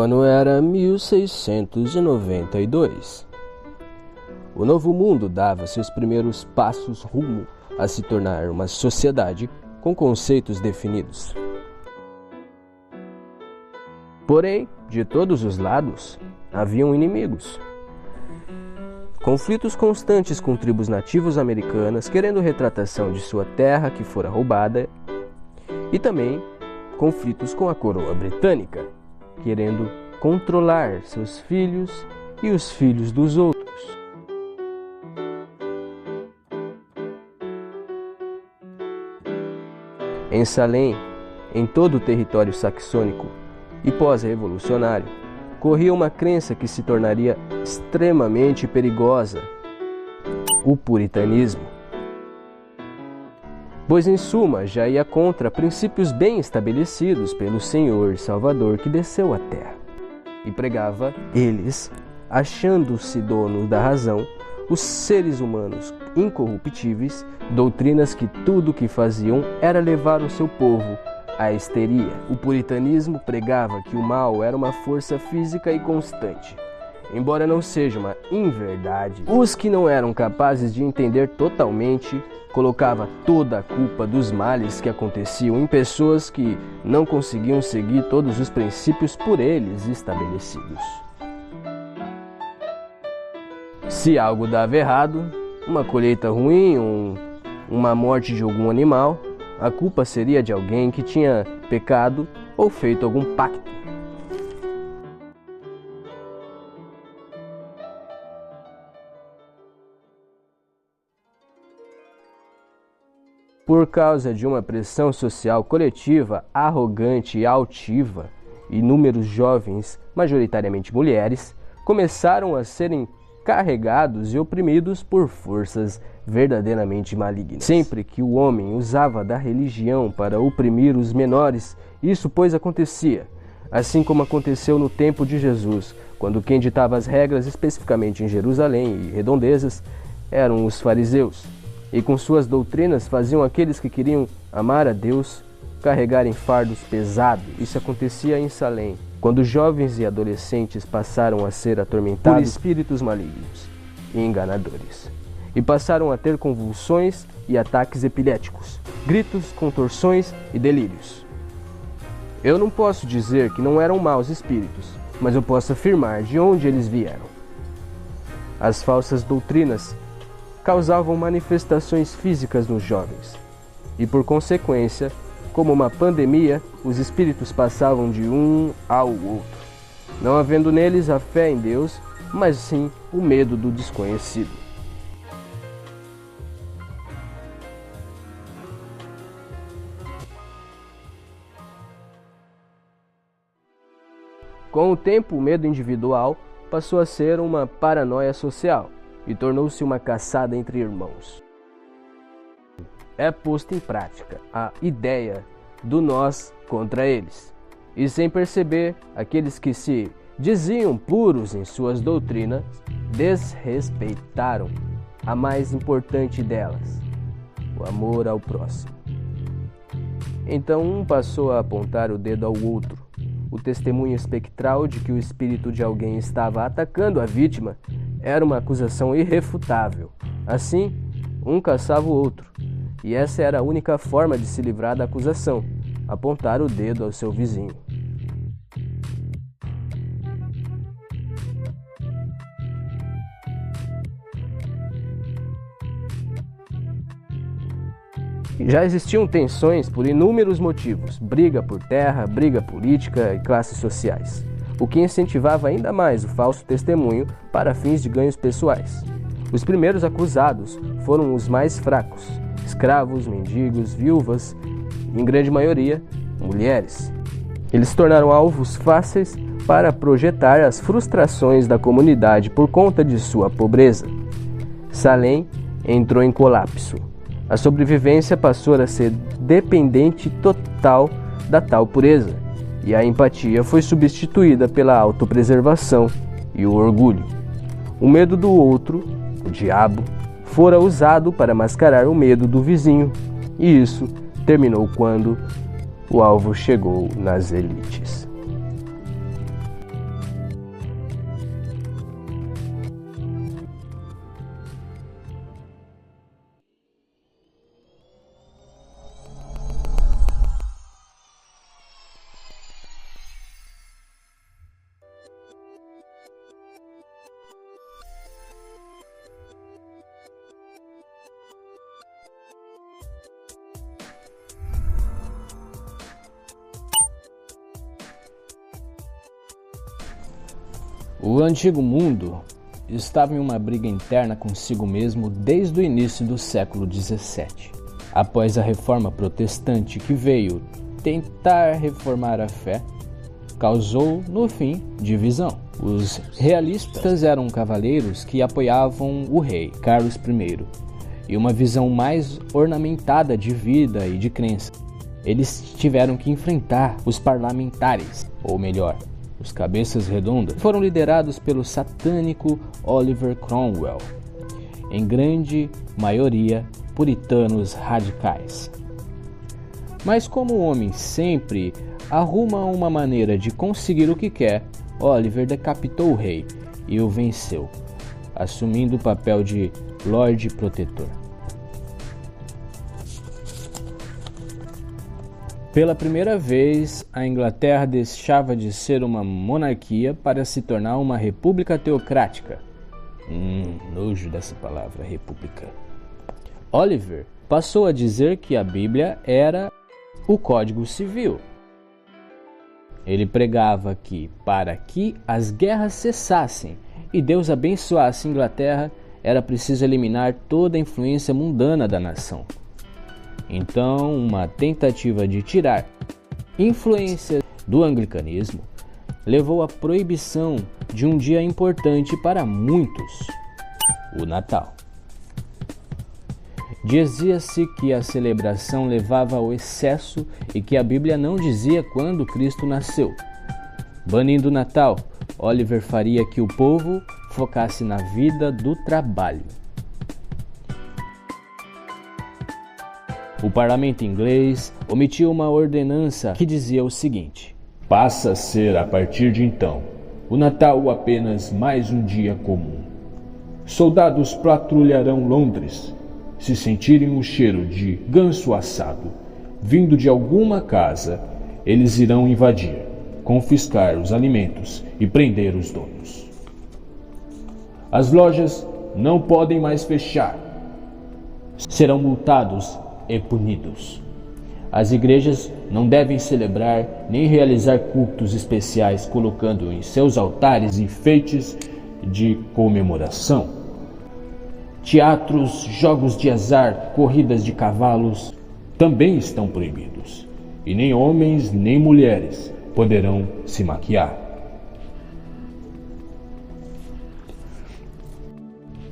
O ano era 1692. O novo mundo dava seus primeiros passos rumo a se tornar uma sociedade com conceitos definidos. Porém, de todos os lados, haviam inimigos. Conflitos constantes com tribos nativos americanas querendo retratação de sua terra que fora roubada, e também conflitos com a coroa britânica, querendo controlar seus filhos e os filhos dos outros. Em Salem, em todo o território saxônico e pós-revolucionário, corria uma crença que se tornaria extremamente perigosa: o puritanismo. Pois, em suma, já ia contra princípios bem estabelecidos pelo Senhor Salvador que desceu à terra. E pregava eles, achando-se dono da razão, os seres humanos incorruptíveis, doutrinas que tudo o que faziam era levar o seu povo à histeria. O puritanismo pregava que o mal era uma força física e constante. Embora não seja uma inverdade, os que não eram capazes de entender totalmente colocava toda a culpa dos males que aconteciam em pessoas que não conseguiam seguir todos os princípios por eles estabelecidos. Se algo dava errado, uma colheita ruim, uma morte de algum animal, a culpa seria de alguém que tinha pecado ou feito algum pacto. Por causa de uma pressão social coletiva arrogante e altiva, inúmeros jovens, majoritariamente mulheres, começaram a serem carregados e oprimidos por forças verdadeiramente malignas. Sempre que o homem usava da religião para oprimir os menores, isso pois acontecia, assim como aconteceu no tempo de Jesus, quando quem ditava as regras, especificamente em Jerusalém e redondezas, eram os fariseus, e com suas doutrinas faziam aqueles que queriam amar a Deus carregarem fardos pesados. Isso acontecia em Salem, quando jovens e adolescentes passaram a ser atormentados por espíritos malignos e enganadores, e passaram a ter convulsões e ataques epiléticos, gritos, contorções e delírios. Eu não posso dizer que não eram maus espíritos, mas eu posso afirmar de onde eles vieram. As falsas doutrinas causavam manifestações físicas nos jovens, e por consequência, como uma pandemia, os espíritos passavam de um ao outro, não havendo neles a fé em Deus, mas sim o medo do desconhecido. Com o tempo, o medo individual passou a ser uma paranoia social e tornou-se uma caçada entre irmãos. É posta em prática a ideia do nós contra eles, e sem perceber, aqueles que se diziam puros em suas doutrinas desrespeitaram a mais importante delas, o amor ao próximo. Então um passou a apontar o dedo ao outro. O testemunho espectral de que o espírito de alguém estava atacando a vítima era uma acusação irrefutável. Assim, um caçava o outro. E essa era a única forma de se livrar da acusação: apontar o dedo ao seu vizinho. Já existiam tensões por inúmeros motivos: briga por terra, briga política e classes sociais, o que incentivava ainda mais o falso testemunho para fins de ganhos pessoais. Os primeiros acusados foram os mais fracos: escravos, mendigos, viúvas, em grande maioria, mulheres. Eles se tornaram alvos fáceis para projetar as frustrações da comunidade por conta de sua pobreza. Salem entrou em colapso. A sobrevivência passou a ser dependente total da tal pureza, e a empatia foi substituída pela autopreservação e o orgulho. O medo do outro, o diabo, fora usado para mascarar o medo do vizinho, e isso terminou quando o alvo chegou nas elites. O antigo mundo estava em uma briga interna consigo mesmo desde o início do século XVII. Após a reforma protestante que veio tentar reformar a fé, causou, no fim, divisão. Os realistas eram cavaleiros que apoiavam o rei, Carlos I, e uma visão mais ornamentada de vida e de crença. Eles tiveram que enfrentar os parlamentares, ou melhor, os cabeças redondas, foram liderados pelo satânico Oliver Cromwell, em grande maioria puritanos radicais. Mas como o homem sempre arruma uma maneira de conseguir o que quer, Oliver decapitou o rei e o venceu, assumindo o papel de Lorde Protetor. Pela primeira vez, a Inglaterra deixava de ser uma monarquia para se tornar uma república teocrática. Nojo dessa palavra, república. Oliver passou a dizer que a Bíblia era o Código Civil. Ele pregava que, para que as guerras cessassem e Deus abençoasse a Inglaterra, era preciso eliminar toda a influência mundana da nação. Então, uma tentativa de tirar influência do anglicanismo levou à proibição de um dia importante para muitos, o Natal. Dizia-se que a celebração levava ao excesso e que a Bíblia não dizia quando Cristo nasceu. Banindo o Natal, Oliver faria que o povo focasse na vida do trabalho. O parlamento inglês omitiu uma ordenança que dizia o seguinte: passa a ser, a partir de então, o Natal apenas mais um dia comum. Soldados patrulharão Londres. Se sentirem o cheiro de ganso assado vindo de alguma casa, eles irão invadir, confiscar os alimentos e prender os donos. As lojas não podem mais fechar. Serão multados e punidos. As igrejas não devem celebrar nem realizar cultos especiais colocando em seus altares enfeites de comemoração. Teatros, jogos de azar, corridas de cavalos também estão proibidos. E nem homens nem mulheres poderão se maquiar.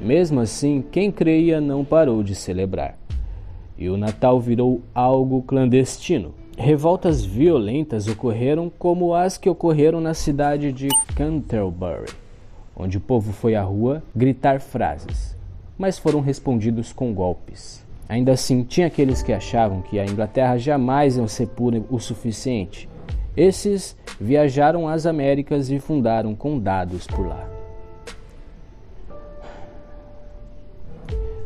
Mesmo assim, quem creia não parou de celebrar. E o Natal virou algo clandestino. Revoltas violentas ocorreram como as que ocorreram na cidade de Canterbury, onde o povo foi à rua gritar frases, mas foram respondidos com golpes. Ainda assim, tinha aqueles que achavam que a Inglaterra jamais ia ser pura o suficiente. Esses viajaram às Américas e fundaram condados por lá.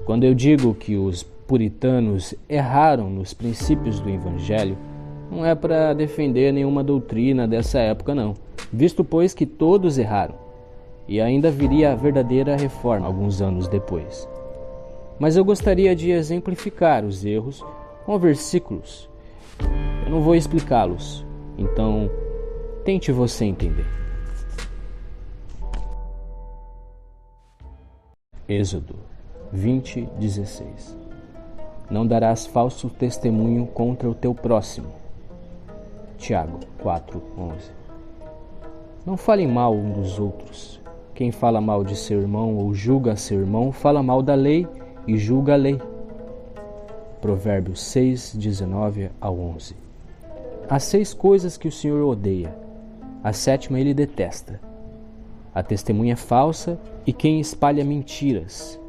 Quando eu digo que os puritanos erraram nos princípios do Evangelho, não é para defender nenhuma doutrina dessa época não, visto pois que todos erraram, e ainda viria a verdadeira reforma alguns anos depois. Mas eu gostaria de exemplificar os erros com versículos. Eu não vou explicá-los, então tente você entender. Êxodo 20:16. Não darás falso testemunho contra o teu próximo. Tiago 4:11. Não falem mal um dos outros. Quem fala mal de seu irmão ou julga seu irmão, fala mal da lei e julga a lei. Provérbios 6:19-11. Há 6 coisas que o Senhor odeia. A 7ª ele detesta: a testemunha falsa e quem espalha mentiras,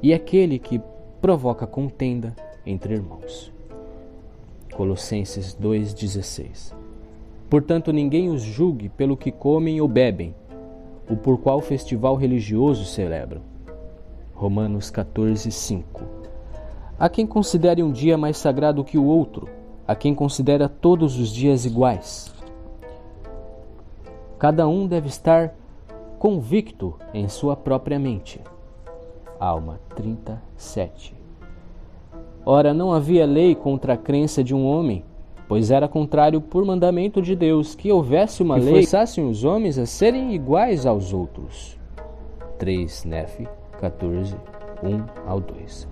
e aquele que provoca contenda entre irmãos. Colossenses 2:16. Portanto, ninguém os julgue pelo que comem ou bebem, ou por qual festival religioso celebram. Romanos 14:5. Há quem considere um dia mais sagrado que o outro, há quem considera todos os dias iguais. Cada um deve estar convicto em sua própria mente. Alma 37. Ora, não havia lei contra a crença de um homem, pois era contrário por mandamento de Deus que houvesse uma lei que forçasse os homens a serem iguais aos outros. 3 Nefe 14, 1 ao 2.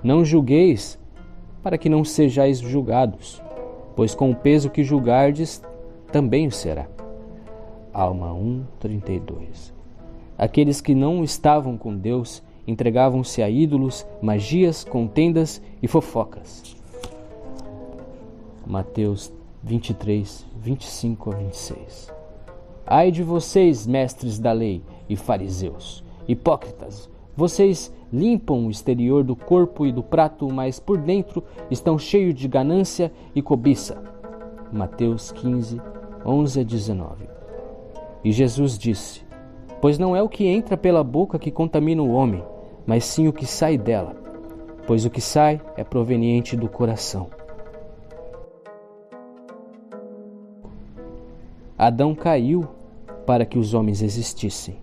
Não julgueis, para que não sejais julgados, pois com o peso que julgardes, também o será. Alma 1, 32. Aqueles que não estavam com Deus entregavam-se a ídolos, magias, contendas e fofocas. Mateus 23, 25 a 26. Ai de vocês, mestres da lei e fariseus, hipócritas! Vocês limpam o exterior do corpo e do prato, mas por dentro estão cheios de ganância e cobiça. Mateus 15, 11 a 19. E Jesus disse: Pois não é o que entra pela boca que contamina o homem, mas sim o que sai dela, pois o que sai é proveniente do coração. Adão caiu para que os homens existissem,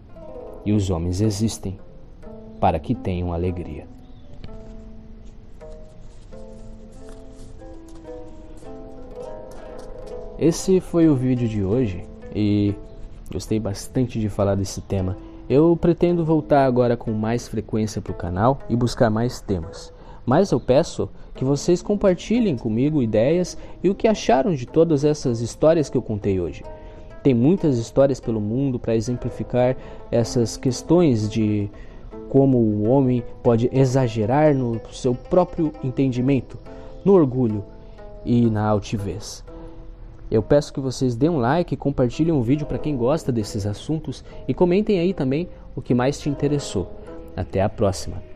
e os homens existem para que tenham alegria. Esse foi o vídeo de hoje e gostei bastante de falar desse tema. Eu pretendo voltar agora com mais frequência para o canal e buscar mais temas. Mas eu peço que vocês compartilhem comigo ideias e o que acharam de todas essas histórias que eu contei hoje. Tem muitas histórias pelo mundo para exemplificar essas questões de como o homem pode exagerar no seu próprio entendimento, no orgulho e na altivez. Eu peço que vocês deem um like, compartilhem o vídeo para quem gosta desses assuntos e comentem aí também o que mais te interessou. Até a próxima!